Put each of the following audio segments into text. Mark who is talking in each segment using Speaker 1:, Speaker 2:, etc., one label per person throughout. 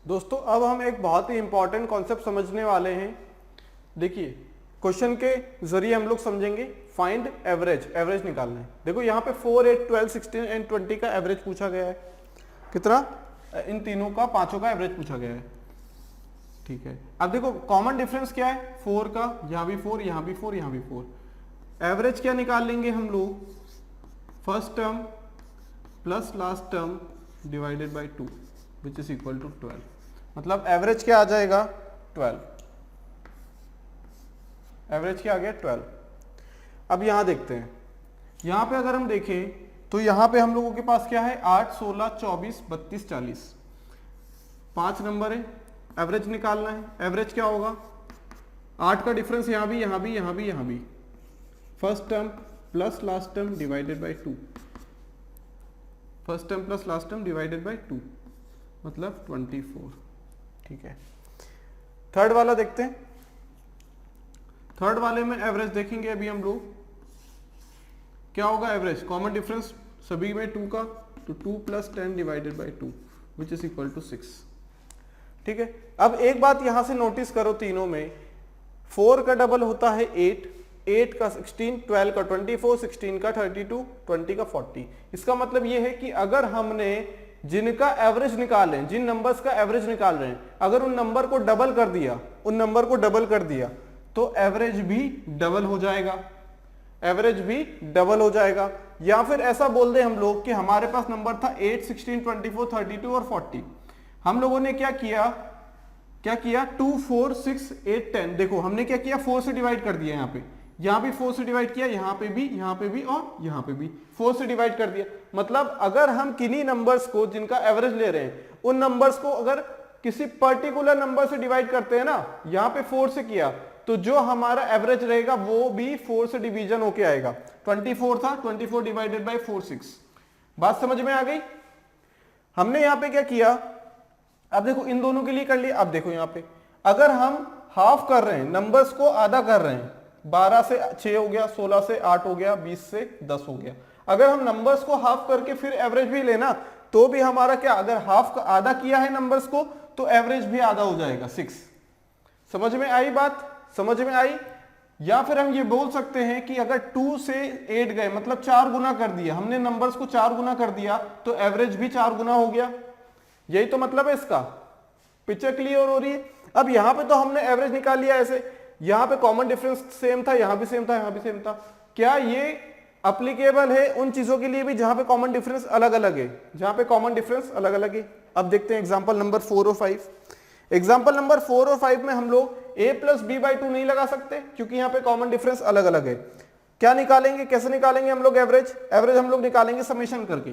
Speaker 1: दोस्तों अब हम एक बहुत ही इंपॉर्टेंट कॉन्सेप्ट समझने वाले हैं। देखिए क्वेश्चन के जरिए हम लोग समझेंगे फाइंड एवरेज, एवरेज निकालना है। देखो यहाँ पे 4, 8, 12, 16 एंड 20 का एवरेज पूछा गया है। कितना? इन तीनों का, पांचों का एवरेज पूछा गया है। ठीक है, अब देखो कॉमन डिफरेंस क्या है 4 का, यहाँ भी 4, यहाँ भी 4, यहाँ भी 4। एवरेज क्या निकाल लेंगे हम लोग? First term plus last term divided by 2 which is equal to 12। मतलब एवरेज क्या आ जाएगा? 12। एवरेज क्या आ गया? 12। अब यहां देखते हैं, यहां पे अगर हम देखें तो यहां पे हम लोगों के पास क्या है? 8, 16, 24, 32, 40, 5 नंबर है। एवरेज निकालना है। एवरेज क्या होगा? 8 का डिफरेंस यहां भी, यहां भी, यहां भी, यहां भी। First term plus last term divided by 2। First term plus last term divided by 2 मतलब 24। ठीक है, थर्ड वाला देखते हैं। थर्ड वाले में एवरेज देखेंगे अभी हम लोग। क्या होगा एवरेज? कॉमन डिफरेंस सभी में 2 का, तो 2 plus 10 divided by 2 which is equal to 6। ठीक है, अब एक बात यहां से नोटिस करो, तीनों में 4 का डबल होता है 8, 8 का 16, 12 का 24, 16 का 32, 20 का 40। इसका मतलब यह है कि अगर हमने जिनका एवरेज निकाले, जिन नंबर्स का एवरेज निकाल रहे हैं, अगर उन नंबर को डबल कर दिया, उन नंबर को डबल कर दिया तो एवरेज भी डबल हो जाएगा। एवरेज भी डबल हो जाएगा। या फिर ऐसा बोल दे हम लोग कि हमारे पास नंबर था 8, 16, 24, 32 और 40। हम लोगों ने क्या किया? 2, 4, 6, 8, 10। देखो हमने क्या किया? 4 से डिवाइड कर दिया। यहां भी 4 से डिवाइड किया, यहां पे भी, यहां पे भी और यहां पे भी 4 से डिवाइड कर दिया। मतलब अगर हम किन्हीं नंबर्स को जिनका एवरेज ले रहे हैं, उन नंबर्स को अगर किसी पर्टिकुलर नंबर से डिवाइड करते हैं ना, यहां पे 4 से किया, तो जो हमारा एवरेज रहेगा वो भी 4 से डिवीजन होके आएगा। 24 था, 24 डिवाइडेड बाई 4, 6। बात समझ में आ गई? हमने यहां पे क्या किया? अब देखो इन दोनों के लिए कर लिया। अब देखो यहां पे अगर हम हाफ कर रहे हैं, नंबर्स को आधा कर रहे हैं, 12 से 6 हो गया, 16 से 8 हो गया, 20 से 10 हो गया। अगर हम नंबर्स को हाफ करके फिर एवरेज भी लेना तो भी हमारा क्या? अगर हाफ का आधा किया है नंबर्स को तो एवरेज भी आधा हो जाएगा, 6। समझ में आई बात? समझ में आई? या फिर हम ये बोल सकते हैं कि अगर 2 से 8 गए, मतलब 4 गुना कर दिया हमने, नंबर्स को 4 गुना कर दिया तो एवरेज भी 4 गुना हो गया। यही तो मतलब है इसका। पिक्चर क्लियर हो रही है? अब यहां पे तो हमने एवरेज निकाल लिया ऐसे, यहां पे कॉमन डिफरेंस सेम था, यहां भी सेम था, यहां भी सेम था। क्या ये अप्लीकेबल है उन चीजों के लिए भी जहां पे कॉमन डिफरेंस अलग अलग है? जहां पे कॉमन डिफरेंस अलग अलग है। अब देखते हैं एग्जांपल नंबर 4 और 5। एग्जांपल नंबर 4 और 5 में हम लोग a प्लस बी बाई 2 नहीं लगा सकते क्योंकि यहां पे कॉमन डिफरेंस अलग अलग है। क्या निकालेंगे? कैसे निकालेंगे हम लोग एवरेज? एवरेज हम लोग निकालेंगे समेशन करके।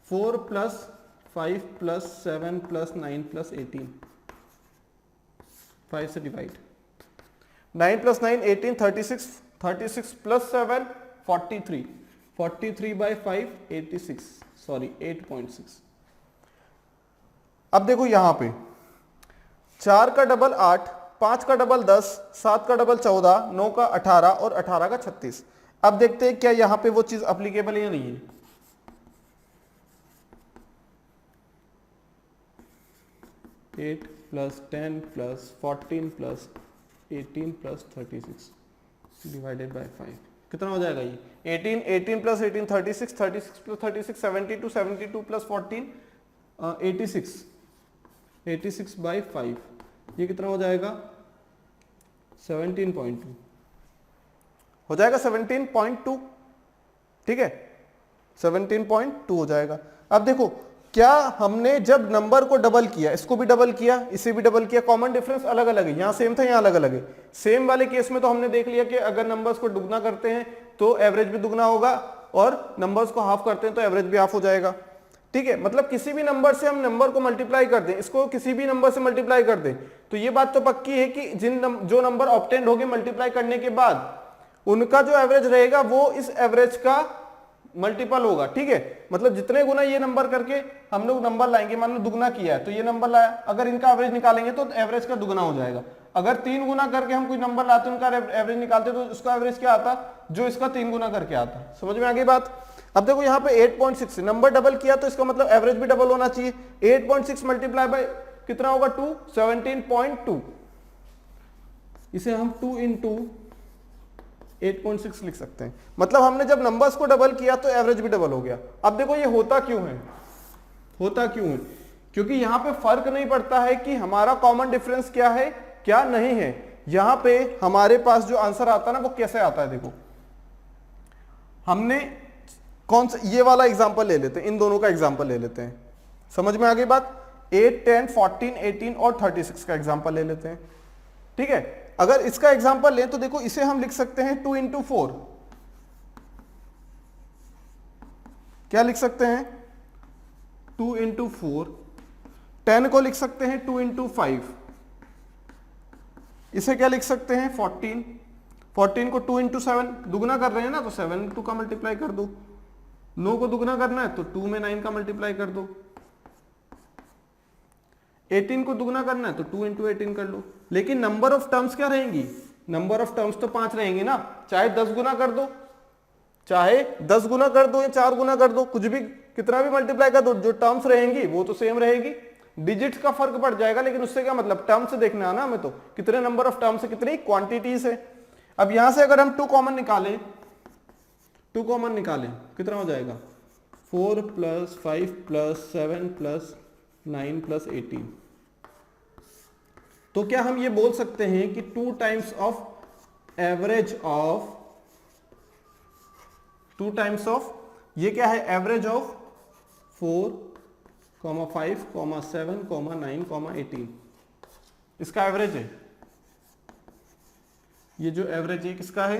Speaker 1: 4 प्लस 5 प्लस 7 प्लस 9 प्लस 18, 5 से divide, 9 plus 9 18, 36, 36 plus 7 43, 43 by 5 86, sorry 8.6। अब देखो यहां पे 4 का डबल 8, 5 का डबल 10, 7 का डबल 14, 9 का 18 और 18 का 36। अब देखते हैं क्या यहां पे वो चीज अप्लीकेबल या नहीं है। 8 plus 10 plus 14 plus 18 plus 36 divided by 5 कितना हो जाएगा? ये 18, 18 प्लस 18 36, 36 प्लस 36 72, 72 प्लस 14 86, 86 बाई 5 ये कितना हो जाएगा? 17.2 हो जाएगा, 17.2। ठीक है, 17.2 हो जाएगा। अब देखो क्या हमने जब नंबर को डबल किया, इसको भी डबल किया, इसे भी डबल किया, कॉमन डिफरेंस अलग अलग है। यहां सेम था, यहां अलग अलग है। सेम वाले केस में तो हमने देख लिया कि अगर नंबर्स को दुगना करते हैं तो एवरेज भी दुगना होगा और नंबर्स को हाफ करते हैं तो एवरेज भी हाफ हो जाएगा। ठीक है, मतलब किसी भी नंबर से हम नंबर को मल्टीप्लाई कर दें, इसको किसी भी नंबर से मल्टीप्लाई कर दें, तो ये बात तो पक्की है कि जो नंबर ऑब्टेंड होंगे मल्टीप्लाई करने के बाद उनका जो एवरेज रहेगा वो इस एवरेज का मल्टीपल होगा। ठीक है, मतलब जितने गुना ये नंबर करके हम लोग नंबर लाएंगे, मान लो दुगना किया है तो ये नंबर लाया, अगर इनका एवरेज निकालेंगे तो एवरेज का दुगना हो जाएगा। अगर 3 गुना करके हम कोई नंबर लाते उनका एवरेज निकालते तो उसका एवरेज क्या आता? जो इसका 3 गुना करके आता। समझ में आ गई बात? अब देखो यहाँ पे 8.6 नंबर डबल किया तो इसका मतलब एवरेज भी डबल होना चाहिए। 8.6 मल्टीप्लाई बाय कितना होगा 2, 17.2। इसे हम 2 इंटू 8.6 लिख सकते हैं। मतलब हमने जब नंबर्स को डबल किया तो एवरेज भी डबल हो गया। अब देखो ये होता क्यों है, होता क्यों है, क्योंकि यहां पे फर्क नहीं पड़ता है कि हमारा कॉमन डिफरेंस क्या है क्या नहीं है। यहां पे हमारे पास जो आंसर आता है ना वो कैसे आता है, देखो हमने कौन सा ये वाला एग्जांपल ले लेते हैं, इन दोनों का एग्जांपल ले लेते हैं, समझ में आ गई बात। 8, 10, 14, 18 और 36 का एग्जांपल ले लेते हैं, ठीक है। अगर इसका एग्जांपल लें तो देखो इसे हम लिख सकते हैं 2 इंटू 4, क्या लिख सकते हैं 2 इंटू 4। 10 को लिख सकते हैं 2 इंटू 5, इसे क्या लिख सकते हैं 14। 14 को 2 इंटू 7 दुगना कर रहे हैं ना, तो 7 2 का मल्टीप्लाई कर दो। 9 को दुगना करना है तो 2 में 9 का मल्टीप्लाई कर दो। 18 को दुगना करना है तो 2 इंटू 18 कर लो। लेकिन नंबर ऑफ टर्म्स क्या रहेंगी, नंबर ऑफ टर्म्स तो 5 रहेंगी ना, चाहे 10 गुना कर दो, चाहे 10 गुना कर दो या 4 गुना कर दो, कुछ भी कितना भी मल्टीप्लाई कर दो, जो टर्म्स रहेंगी वो तो सेम रहेगी। डिजिट्स का फर्क पड़ जाएगा, लेकिन उससे क्या मतलब, टर्म्स से देखना है ना हमें, तो कितने नंबर ऑफ टर्म्स है, कितनी क्वांटिटीज है। अब यहां से अगर हम 2 कॉमन निकालें, 2 कॉमन निकालें कितना हो जाएगा 4 + 5 + 7 + 9 + 18। तो क्या हम ये बोल सकते हैं कि 2 times of average of, 2 times of ये क्या है एवरेज ऑफ 4, 5, 7, 9, 18, इसका एवरेज है। ये जो एवरेज है किसका है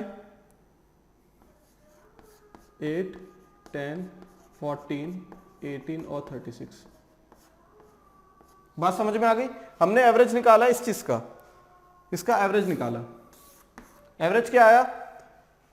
Speaker 1: 8, 10, 14, 18 और 36। बात समझ में आ गई। हमने एवरेज निकाला इस चीज का, इसका एवरेज निकाला, एवरेज क्या आया,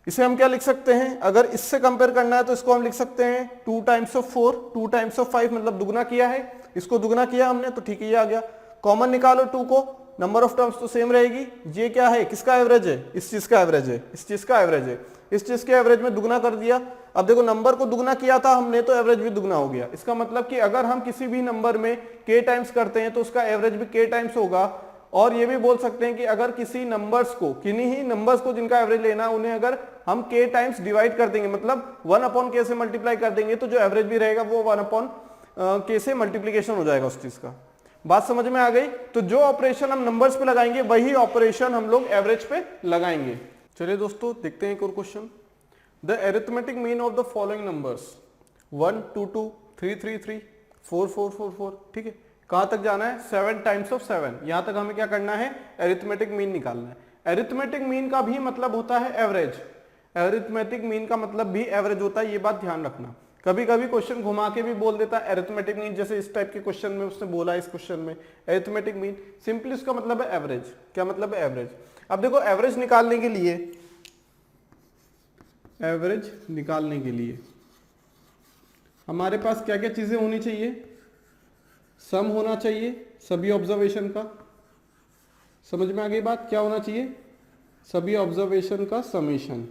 Speaker 1: इसे हम क्या लिख सकते हैं, अगर इससे कंपेयर करना है तो इसको हम लिख सकते हैं 2 टाइम्स ऑफ 4, 2 टाइम्स ऑफ 5, मतलब दुगना किया है, इसको दुगना किया हमने तो ठीक है ये आ गया। कॉमन निकालो 2 को, नंबर ऑफ टर्म्स तो सेम रहेगी। ये क्या है किसका एवरेज है, इस चीज का एवरेज है, इस चीज का एवरेज है, इस चीज के एवरेज में दुगना कर दिया। अब देखो नंबर को दुगना किया था हमने तो एवरेज भी दुगना हो गया। इसका मतलब कि अगर हम किसी भी नंबर में k टाइम्स करते हैं तो उसका एवरेज भी k टाइम्स होगा। और ये भी बोल सकते हैं कि अगर किसी नंबर्स को, किन्हीं ही नंबर्स को जिनका एवरेज लेना है, उन्हें अगर हम k टाइम्स डिवाइड कर देंगे, मतलब 1/k से मल्टीप्लाई कर देंगे, तो जो एवरेज भी रहेगा वो 1/k से मल्टीप्लीकेशन हो जाएगा उस चीज का। बात समझ में आ गई। तो जो ऑपरेशन हम नंबर्स पे लगाएंगे वही ऑपरेशन हम लोग एवरेज पे लगाएंगे। चलिए दोस्तों देखते हैं एक और question. The arithmetic mean of the following numbers 1, 2, 2, 3, 3, 3, 4, 4, 4, 4, ठीक है। कहां तक जाना है 7 टाइम्स ऑफ 7, यहां तक हमें क्या करना है अरिथमेटिक मीन निकालना है। अरिथमेटिक मीन का भी मतलब होता है एवरेज, अरिथमेटिक मीन का मतलब भी एवरेज होता है, ये बात ध्यान रखना। कभी कभी क्वेश्चन घुमा के भी बोल देता है अरिथमेटिक मीन, जैसे इस टाइप के क्वेश्चन में उसने बोला इस क्वेश्चन में अरिथमेटिक मीन, सिंपली उसका मतलब है एवरेज। क्या मतलब है एवरेज। अब देखो एवरेज निकालने के लिए, एवरेज निकालने के लिए हमारे पास क्या क्या चीजें होनी चाहिए, सम होना चाहिए सभी ऑब्जर्वेशन का, समझ में आ गई बात, क्या होना चाहिए सभी ऑब्जर्वेशन का समेशन,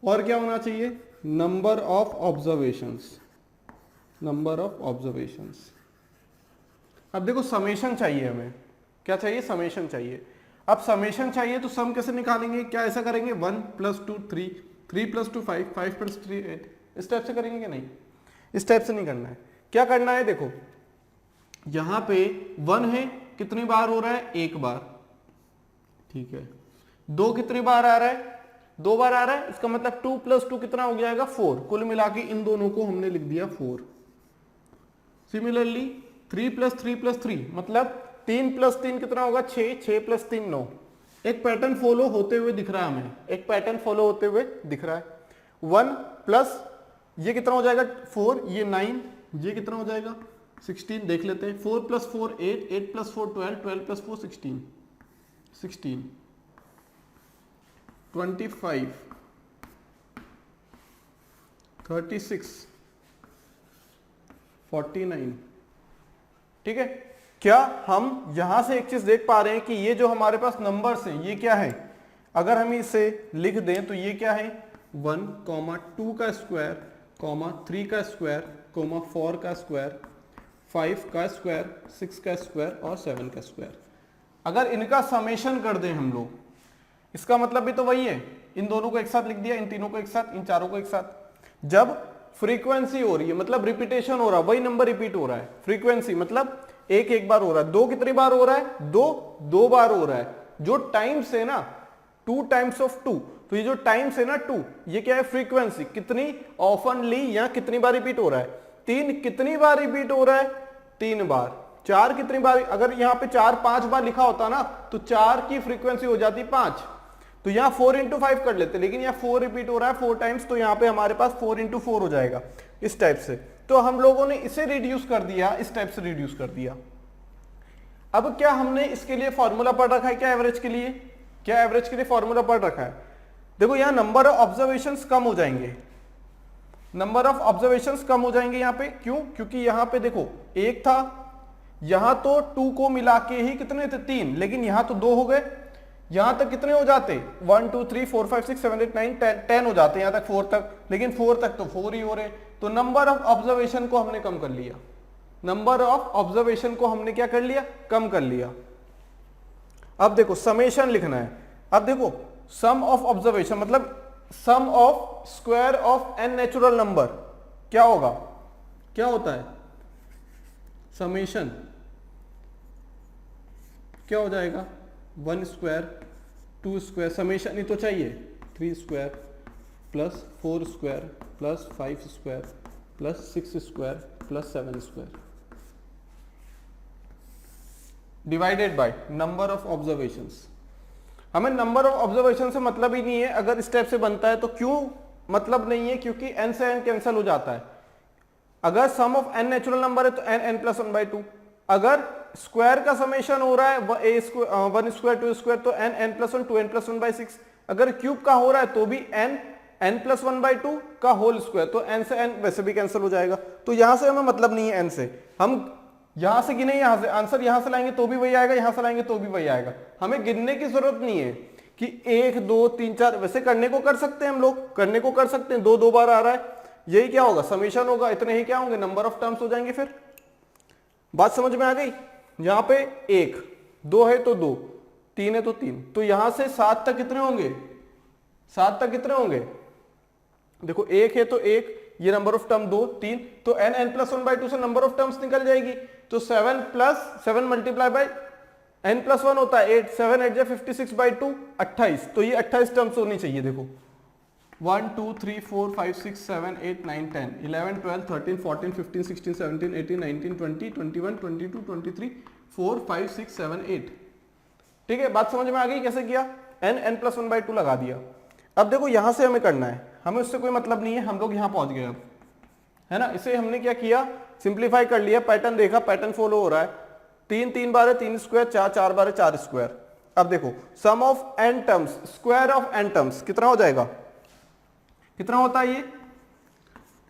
Speaker 1: और क्या होना चाहिए number of observations, number of observations. अब देखो समेशन चाहिए हमें, क्या चाहिए समेशन चाहिए। अब समेशन चाहिए तो सम कैसे निकालेंगे, क्या ऐसा करेंगे 1 + 2 3, 3 + 2 5, 5 + 3 8, इस टाइप से करेंगे क्या, नहीं इस टाइप से नहीं करना है। क्या करना है देखो यहां पे 1 है, कितनी बार हो रहा है 1 बार, ठीक है। 2 कितनी बार आ रहा है 2 बार आ रहा है, इसका मतलब 2 + 2 कितना हो जाएगा 4, कुल मिला के इन दोनों को हमने लिख दिया 4। सिमिलरली 3 + 3 + 3 मतलब 3 + 3 कितना होगा 6, 6 + 3 9। एक पैटर्न फॉलो होते हुए दिख रहा है हमें, एक पैटर्न फॉलो होते हुए दिख रहा है। 1 प्लस ये कितना हो जाएगा 4, ये 9, ये कितना हो जाएगा 16, देख लेते हैं। 4 + 4 8, 8 + 4 12, 12 + 4 16, 16 25 36 49, ठीक है। क्या हम यहां से एक चीज देख पा रहे हैं कि ये जो हमारे पास नंबर्स हैं ये क्या है, अगर हम इसे लिख दें तो ये क्या है 1, 2 का स्क्वायर, 3 का स्क्वायर, 4 का स्क्वायर, 5 का स्क्वायर, 6 का स्क्वायर और 7 का स्क्वायर। अगर इनका समेशन कर दें हम लोग, इसका मतलब भी तो वही है, इन दोनों को एक साथ लिख दिया, इन तीनों को एक साथ, इन चारों को एक साथ। जब फ्रीक्वेंसी हो रही है मतलब रिपीटेशन हो रहा है, वही नंबर रिपीट हो रहा है। फ्रीक्वेंसी मतलब एक बार हो रहा है, दो कितनी बार हो रहा है, दो बार हो रहा है। जो टाइम्स है ना 2 टाइम्स ऑफ 2, तो ये जो टाइम्स है ना 2, ये क्या है फ्रीक्वेंसी, कितनी ऑफनली या कितनी बार रिपीट हो रहा है। 3 कितनी बार रिपीट हो रहा है, 3 बार। 4 कितनी बार, अगर यहाँ पे 4 5 बार लिखा होता ना तो 4 की फ्रीक्वेंसी हो जाती 5, तो यहाँ 4 इंटू 5 कर लेते, लेकिन यहाँ 4 रिपीट हो रहा है 4 टाइम्स, तो यहाँ पे हमारे पास 4 इंटू 4 हो जाएगा इस टाइप से। तो हम लोगों ने इसे रिड्यूस कर दिया, इस टाइप से रिड्यूस कर दिया। अब क्या हमने इसके लिए फॉर्मूला पढ़ रखा है, क्या एवरेज के लिए, क्या एवरेज के लिए फॉर्मूला पढ़ रखा है। देखो यहाँ नंबर ऑफ ऑब्जर्वेशंस कम हो जाएंगे, नंबर ऑफ ऑब्जर्वेशंस कम हो जाएंगे यहाँ पे। क्यों, क्योंकि यहाँ पे देखो एक था, यहां तो 2 को मिला के ही कितने थे 3, लेकिन यहां तो 2 हो गए। यहां तक कितने हो जाते 1 2 3 4 5 6 7 8 9 10 हो जाते हैं यहां तक 4 तक, लेकिन 4 तक तो 4 ही हो रहे। तो नंबर ऑफ ऑब्जर्वेशन को हमने कम कर लिया, नंबर ऑफ ऑब्जर्वेशन को हमने क्या कर लिया, कम कर लिया। अब देखो समेशन लिखना है। अब देखो सम ऑफ ऑब्जर्वेशन मतलब sum of square of n natural number क्या होगा, क्या होता है समेशन, क्या हो जाएगा 1 स्क्वायर 2 स्क्वायर, समेशन ही तो चाहिए 3 square plus 4 square plus 5 square plus 6 square plus 7 square divided by number of observations. हमें नंबर ऑफ ऑब्जर्वेशन से मतलब ही नहीं है, अगर इस टाइप से बनता है तो क्यों मतलब नहीं है, क्योंकि n से n कैंसिल हो जाता है। अगर सम ऑफ n नेचुरल नंबर है तो n प्लस 1/2, अगर स्क्वायर का समेशन हो रहा है 1 स्क्वायर 2 स्क्वायर तो n प्लस 1 2n प्लस 1/6, अगर क्यूब का हो रहा है तो भी n प्लस 1/2 का होल स्क्वायर, तो n से n वैसे भी कैंसिल हो जाएगा। तो यहां से हमें मतलब नहीं है n से, हम यहां से गिने, यहां से आंसर यहां से लाएंगे तो भी वही आएगा, यहां से लाएंगे तो भी वही आएगा। हमें गिनने की जरूरत नहीं है कि 1 2 3 4, वैसे करने को कर सकते हैं हम लोग, करने को कर सकते हैं, 2 बार आ रहा है, यही क्या होगा समेशन होगा, इतने ही क्या होंगे नंबर ऑफ टर्म्स हो जाएंगे। फिर बात समझ में आ गई। यहां पे 1 2 है तो 2, 3 है तो 3, तो यहां से 7 तक कितने होंगे, 7 तक कितने होंगे, देखो 1 है तो 1, ये नंबर ऑफ टर्म 2 3, तो n प्लस 1/2 से नंबर ऑफ टर्म्स निकल जाएगी। तो 7 plus 7 multiply by n plus 1 होता है 8, 7 8 56/2 28, तो ये 28 टर्म्स होनी चाहिए। देखो 1 2 3 4 5 6 7 8 9 10 11 12 13 14 15 16 17 18 19 20 21 22 23 4 5 6 7 8। ठीक है, बात समझ में आ गई कैसे किया, n प्लस 1/2 लगा दिया। अब देखो यहां से हमें करना है, हमें उससे कोई मतलब नहीं है, हम लोग यहां पहुंच गए अब, है ना। इसे हमने क्या किया, सिंप्लीफाई कर लिया, पैटर्न देखा, पैटर्न फॉलो हो रहा है। 3 3 बार है 3 स्क्वायर, 4 4 बार है 4 स्क्वायर। अब देखो sum of n terms, square of n terms कितना हो जाएगा, कितना होता है ये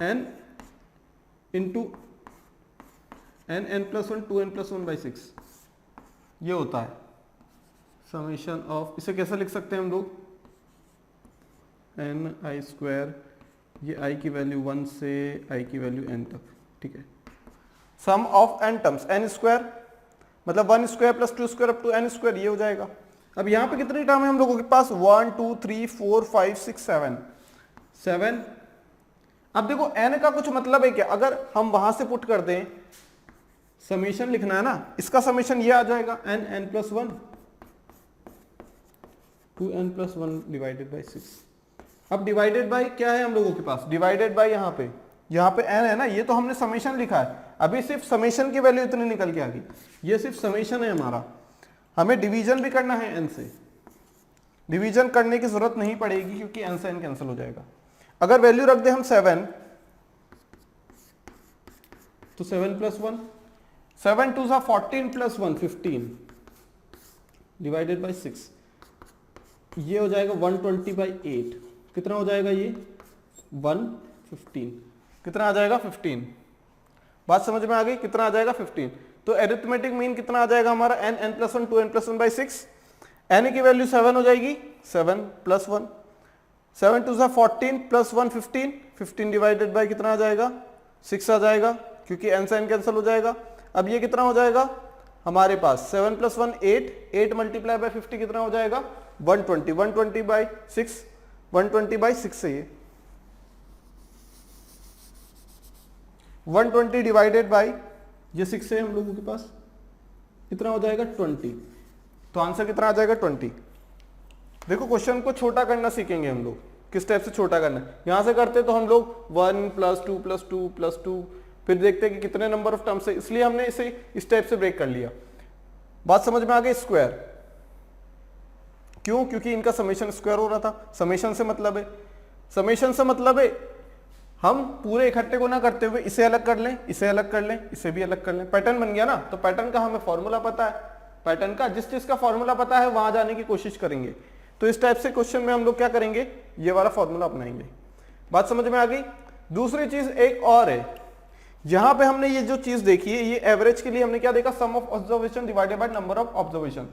Speaker 1: n into n plus 1 2n plus 1/6, ये होता है समेशन ऑफ। इसे कैसे लिख सकते हैं हम लोग, n i स्क्वायर, ये i की वैल्यू 1 से i की वैल्यू n तक। ठीक है, sum of n terms n square मतलब 1 square plus 2 square up to n square, ये हो जाएगा। अब यहां पे कितनी टर्म है हम लोगों के पास, 1 2 3 4 5 6 7। अब देखो n का कुछ मतलब है क्या, अगर हम वहां से पुट कर दें, समेशन लिखना है ना, इसका समेशन ये आ जाएगा n plus 1 2n plus 1 divided by 6। अब डिवाइडेड बाई क्या है हम लोगों के पास, डिवाइडेड बाई यहाँ पे n है ना, ये तो हमने समेशन लिखा है, अभी सिर्फ समेशन की वैल्यू इतनी निकल के आ गई, ये सिर्फ समेशन है हमारा। हमें डिवीजन भी करना है n से, डिवीजन करने की जरूरत नहीं पड़ेगी क्योंकि n से n कैंसिल हो जाएगा। अगर वैल्यू रख दे हम 7, तो 7 प्लस 1, 7 2 सा 14 प्लस 1 15 डिवाइडेड बाई 6, ये हो जाएगा 120/8। कितना हो जाएगा ये 115, कितना आ जाएगा 15। बात समझ में आ गई, कितना आ जाएगा 15। तो एरिथमेटिक मीन कितना आ जाएगा हमारा n plus 1 2n plus 1/6, n की वैल्यू 7 हो जाएगी, 7 प्लस 1 7 2 14 प्लस 1 15, 15 डिवाइडेड बाय कितना आ जाएगा 6 आ जाएगा, क्योंकि n से n कैंसिल हो जाएगा। अब ये कितना हो जाएगा हमारे पास 7 प्लस 1 8, 8 मल्टीप्लाई बाय 50 कितना हो जाएगा 120, 120 बाई 6, 120 बाई 6 से ये 120 डिवाइडेड बाई ये 6 से हम लोगों के पास कितना हो जाएगा 20, तो आंसर कितना आ जाएगा 20। देखो क्वेश्चन को छोटा करना सीखेंगे हम लोग, किस टाइप से छोटा करना है। यहां से करते तो हम लोग 1 प्लस 2 प्लस 2 प्लस 2, फिर देखते हैं कि कितने नंबर ऑफ टर्म्स है, इसलिए हमने इसे इस टाइप से ब्रेक कर लिया। बात समझ में आ गई। स्क्वायर क्यों, क्योंकि इनका समेशन स्क्वायर हो रहा था। समेशन से मतलब है, समेशन से मतलब है हम पूरे इकट्ठे को ना करते हुए इसे अलग कर लें, इसे अलग कर लें, इसे भी अलग कर लें, पैटर्न बन गया ना। तो पैटर्न का हमें फॉर्मूला पता है, पैटर्न का जिस चीज का फॉर्मूला पता है वहां जाने की कोशिश करेंगे। तो इस टाइप से क्वेश्चन में हम लोग क्या करेंगे, ये वाला फॉर्मूला अपनाएंगे। बात समझ में आ गई। दूसरी चीज एक और है, यहां पे हमने ये जो चीज देखी है, ये एवरेज के लिए हमने क्या देखा, sum of observation divided by number of observation.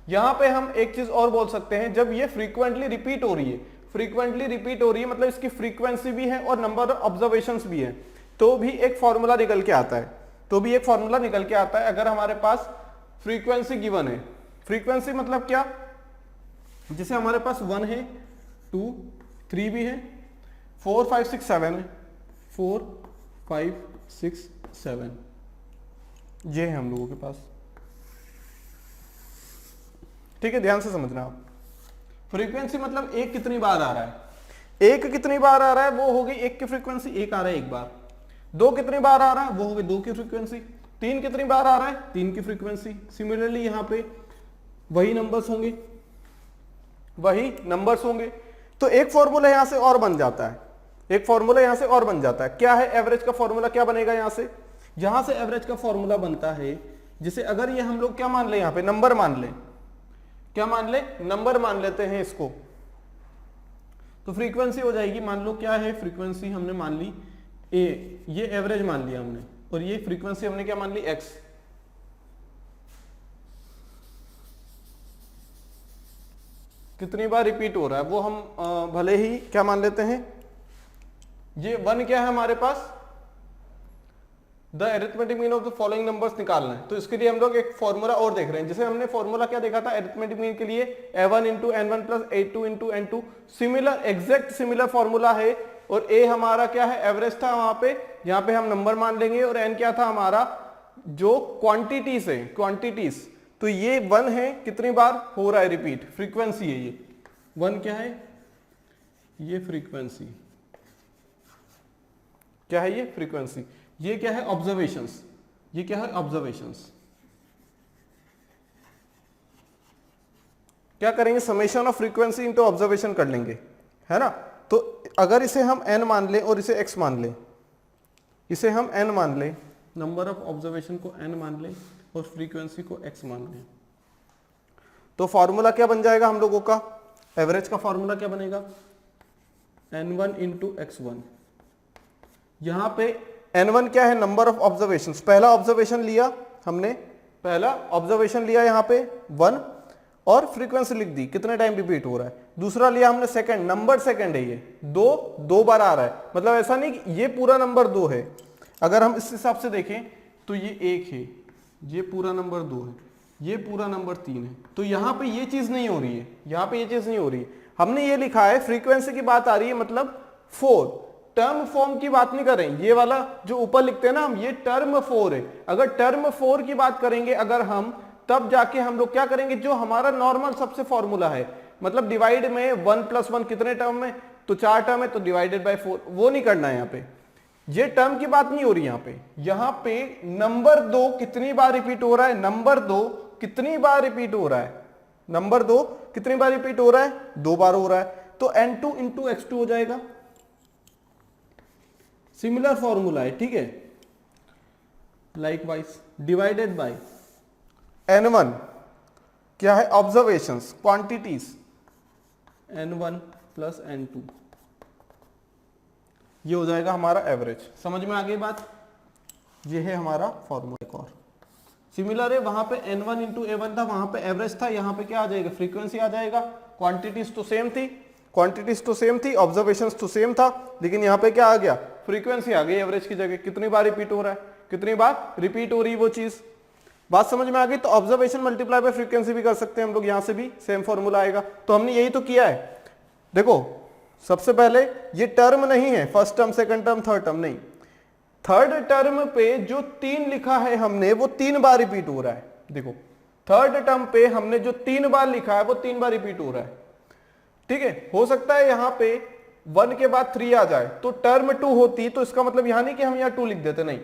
Speaker 1: यहां पे हम एक चीज और बोल सकते हैं, जब ये फ्रीक्वेंटली रिपीट हो रही है, फ्रीक्वेंटली रिपीट हो रही है मतलब इसकी फ्रीक्वेंसी भी है और नंबर ऑफ ऑब्जर्वेशंस भी है, तो भी एक फॉर्मूला निकल के आता है, तो भी एक फॉर्मूला निकल के आता है। अगर हमारे पास फ्रीक्वेंसी गिवन है, फ्रीक्वेंसी मतलब क्या, जैसे हमारे पास 1 है, 2 3 भी है, 4 5 6 7 है, 4 5 6 7 ये है हम लोगों के पास। ठीक है, ध्यान से समझना आप। फ्रीक्वेंसी मतलब एक कितनी बार आ रहा है, एक कितनी बार आ रहा है वो होगी एक की फ्रीक्वेंसी, एक आ रहा है एक बार। 2 कितनी बार आ रहा है वो होगी 2 की फ्रीक्वेंसी। 3 कितनी बार आ रहा है 3 की फ्रीक्वेंसी। सिमिलरली यहां पे वही नंबर्स होंगे, वही नंबर्स होंगे। तो एक फॉर्मूला यहां से और बन जाता है, एक फॉर्मूला यहां से और बन जाता है। क्या है एवरेज का फॉर्मूला, क्या बनेगा यहां से एवरेज का फॉर्मूला बनता है, जिसे अगर ये हम लोग क्या मान ले, यहां पे नंबर मान ले, क्या मान ले, नंबर मान लेते हैं इसको, तो फ्रीक्वेंसी हो जाएगी, मान लो क्या है फ्रीक्वेंसी, हमने मान ली ए, ये एवरेज मान लिया हमने, और ये फ्रीक्वेंसी हमने क्या मान ली एक्स। कितनी बार रिपीट हो रहा है वो हम भले ही क्या मान लेते हैं, ये 1 क्या है हमारे पास, the arithmetic mean of the following numbers निकालना है। तो इसके लिए हम लोग एक फॉर्मूला और देख रहे हैं, जैसे हमने फॉर्मूला क्या देखा था अरिथमेटिक मीन के लिए, a1 into n1 plus a2 into n2, similar exact similar formula है। और a हमारा क्या है एवरेज था वहां पे, यहाँ पे हम नंबर मान लेंगे, और n क्या था हमारा जो क्वांटिटीज है, क्वांटिटीज। तो ये 1 है, कितनी बार हो रहा है रिपीट, फ्रीक्वेंसी है ये 1 क्या है, ये फ्रीक्वेंसी क्या है, ये फ्रीक्वेंसी। ये क्या है ऑब्जर्वेशंस, ये क्या है ऑब्जर्वेशंस। क्या करेंगे, summation of frequency into observation कर लेंगे, है ना। तो अगर इसे हम n मान लें और इसे x मान लें, इसे हम n मान लें, नंबर ऑफ ऑब्जर्वेशन को n मान लें और फ्रीक्वेंसी को x मान लें, तो फॉर्मूला क्या बन जाएगा हम लोगों का, एवरेज का फॉर्मूला क्या बनेगा, n1 इंटू x1। यहां पे n1 क्या है, नंबर ऑफ ऑब्जर्वेशन, पहला ऑब्जर्वेशन लिया हमने, पहला ऑब्जर्वेशन लिया यहां पे 1 और फ्रीक्वेंसी लिख दी, कितने टाइम रिपीट हो रहा है। दूसरा लिया हमने सेकंड, नंबर सेकंड है ये, 2 बार आ रहा है, मतलब ऐसा नहीं कि ये पूरा नंबर 2 है। अगर हम इस हिसाब से देखें तो ये 1 है, ये पूरा नंबर 2 है, ये पूरा नंबर 3 है। तो यहां पे ये चीज नहीं हो रही है, यहां पे ये चीज नहीं हो रही है। हमने ये लिखा है फ्रीक्वेंसी की बात आ रही है, मतलब 4, टर्म फॉर्म की बात नहीं कर रहे हैं। ये वाला जो ऊपर लिखते हैं ना हम, ये टर्म 4 है। अगर टर्म 4 की बात करेंगे अगर हम, तब जाके हम लोग क्या करेंगे, जो हमारा नॉर्मल सबसे फॉर्मूला है, मतलब डिवाइड में 1 प्लस 1 कितने टर्म में, तो 4 टर्म है, तो डिवाइडेड बाय 4, वो नहीं करना है यहाँ पे। ये टर्म की बात नहीं हो रही यहाँ पे नंबर 2 कितनी बार रिपीट हो रहा है, नंबर 2 कितनी बार रिपीट हो रहा है, नंबर 2 कितनी बार रिपीट हो रहा है, 2 बार हो रहा है। तो n2 इंटू x2 हो जाएगा, सिमिलर फॉर्मूला है, ठीक है। लाइकवाइज डिवाइडेड बाय n1 क्या है, observations, quantities, n1 plus n2, ये हो जाएगा हमारा एवरेज। समझ में आ गई बात, ये है हमारा फॉर्मूला। एक और सिमिलर है, वहां पे n1 इंटू a1 था, वहां पे एवरेज था, यहाँ पे क्या आ जाएगा, फ्रीक्वेंसी आ जाएगा, क्वांटिटीज तो सेम थी। क्वांटिटीज तो सेम थी, ऑब्जर्वेशंस तो सेम था, लेकिन यहाँ पे क्या आ गया, फ्रीक्वेंसी आ गई एवरेज की जगह। कितनी बार रिपीट हो रहा है, कितनी बार रिपीट हो रही है वो चीज। बात समझ में आ गई। तो ऑब्जर्वेशन मल्टीप्लाई बाय फ्रीक्वेंसी भी कर सकते हैं हम लोग, यहां से भी सेम फॉर्मूला आएगा। तो हमने यही तो किया है। देखो सबसे पहले ये टर्म नहीं है, first term second term third term नहीं, थर्ड टर्म पे जो 3 लिखा है हमने वो 3 बार रिपीट हो रहा है। देखो थर्ड टर्म पे हमने जो 3 बार लिखा है वो 3 बार रिपीट हो रहा है, ठीक है। हो सकता है यहां पे 1 के बाद 3 आ जाए तो टर्म 2 होती, तो इसका मतलब यहां नहीं कि हम यहां 2 लिख देते, नहीं,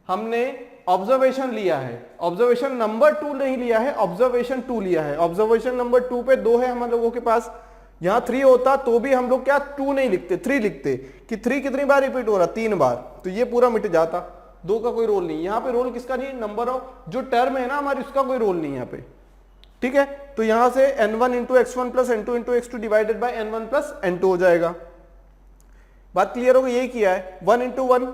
Speaker 1: हमने ऑब्जर्वेशन लिया है, ऑब्जर्वेशन नंबर 2 नहीं लिया है, ऑब्जर्वेशन 2 लिया है। ऑब्जर्वेशन नंबर 2 पे 2 है हम लोगों के पास, यहां 3 होता तो भी हम लोग क्या 2 नहीं लिखते, 3 लिखते कि 3 कितनी बार रिपीट हो रहा, 3 बार, तो ये पूरा मिट जाता। 2 का कोई रोल नहीं, यहां पे रोल किसका नहीं, नंबर ऑफ जो टर्म है ना हमारी उसका कोई रोल नहीं यहाँ पे, ठीक है। तो यहां से n1 into x1 plus n2 into x2 divided by n1 plus n2 हो जाएगा। बात क्लियर हो गई, यही किया है। 1 into 1,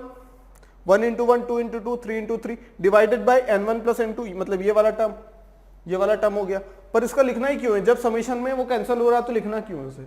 Speaker 1: 1 into 1, 2 into 2, 3 into 3 divided by n1 plus n2, मतलब ये वाला टर्म हो गया। पर इसका लिखना ही क्यों है, जब समीशन में वो कैंसिल हो रहा है तो लिखना क्यों है उसे।